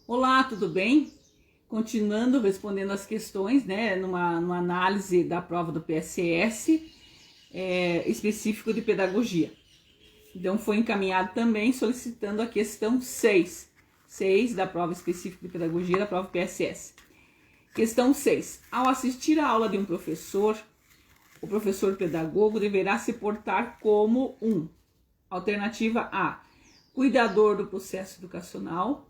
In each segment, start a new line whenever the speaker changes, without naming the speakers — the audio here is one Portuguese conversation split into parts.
Olá, tudo bem? Continuando respondendo as questões, né, numa análise da prova do PSS, específico de pedagogia. Então, foi encaminhado também solicitando a questão 6 da prova específica de pedagogia da prova PSS. Questão 6. Ao assistir à aula de um professor, o professor pedagogo deverá se portar como alternativa A, cuidador do processo educacional,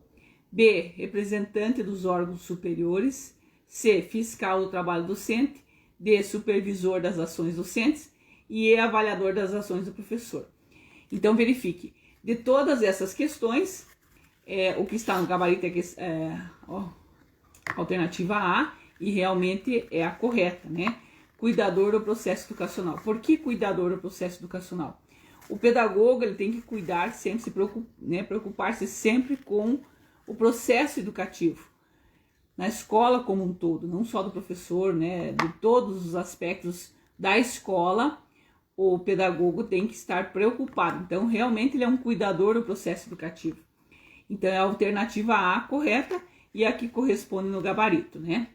B, representante dos órgãos superiores, C, fiscal do trabalho docente, D, supervisor das ações docentes e E, avaliador das ações do professor. Então, verifique, de todas essas questões, o que está no gabarito é alternativa A e realmente é a correta, né? Cuidador do processo educacional. Por que cuidador do processo educacional? O pedagogo ele tem que cuidar sempre, preocupar-se sempre com o processo educativo, na escola como um todo, não só do professor, né, de todos os aspectos da escola, o pedagogo tem que estar preocupado. Então, realmente, ele é um cuidador do processo educativo. Então, é a alternativa A correta e a que corresponde no gabarito, né?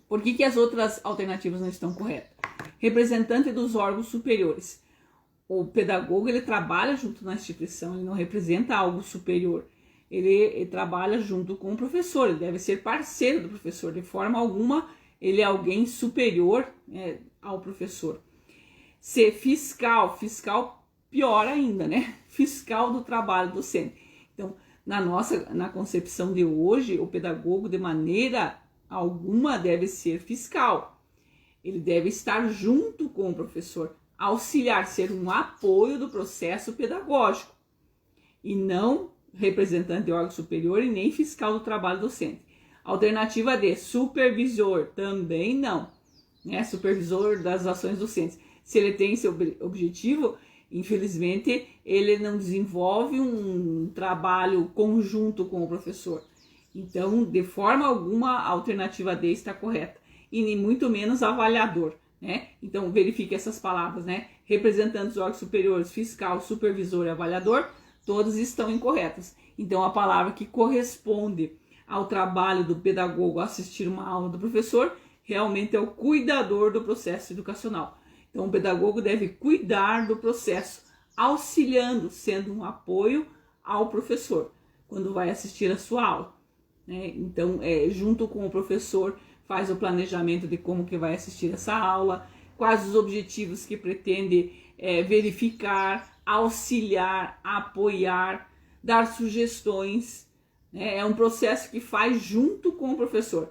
Por que as outras alternativas não estão corretas? Representante dos órgãos superiores. O pedagogo, ele trabalha junto na instituição, ele não representa algo superior. Ele trabalha junto com o professor, ele deve ser parceiro do professor, de forma alguma ele é alguém superior ao professor. Ser fiscal pior ainda, né? Fiscal do trabalho docente. Então, na concepção de hoje, o pedagogo de maneira alguma deve ser fiscal. Ele deve estar junto com o professor, auxiliar, ser um apoio do processo pedagógico e não representante de órgão superior e nem fiscal do trabalho docente. Alternativa D, supervisor, também não, né? Supervisor das ações docentes. Se ele tem esse objetivo, infelizmente, ele não desenvolve um trabalho conjunto com o professor. Então, de forma alguma, a alternativa D está correta. E nem muito menos avaliador, né? Então, verifique essas palavras, né? Representantes dos órgãos superiores, fiscal, supervisor e avaliador, todas estão incorretas. Então, a palavra que corresponde ao trabalho do pedagogo assistir uma aula do professor realmente é o cuidador do processo educacional. Então, o pedagogo deve cuidar do processo, auxiliando, sendo um apoio ao professor, quando vai assistir a sua aula, né? Então, junto com o professor, faz o planejamento de como que vai assistir essa aula, quais os objetivos que pretende verificar, auxiliar, apoiar, dar sugestões, né? É um processo que faz junto com o professor.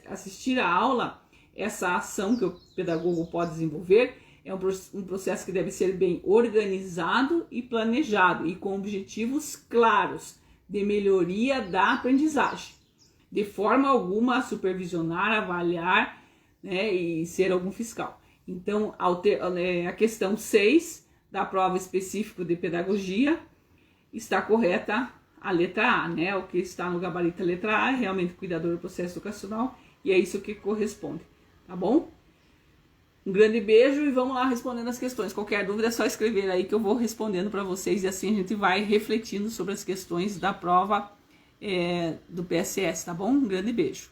Assistir a aula, essa ação que o pedagogo pode desenvolver, é um processo que deve ser bem organizado e planejado e com objetivos claros de melhoria da aprendizagem. De forma alguma a supervisionar, avaliar, né, e ser algum fiscal. Então, a questão 6 da prova específica de pedagogia está correta a letra A, né? O que está no gabarito a letra A é realmente cuidador do processo educacional e é isso que corresponde, tá bom? Um grande beijo e vamos lá respondendo as questões. Qualquer dúvida é só escrever aí que eu vou respondendo para vocês e assim a gente vai refletindo sobre as questões da prova do PSS, tá bom? Um grande beijo.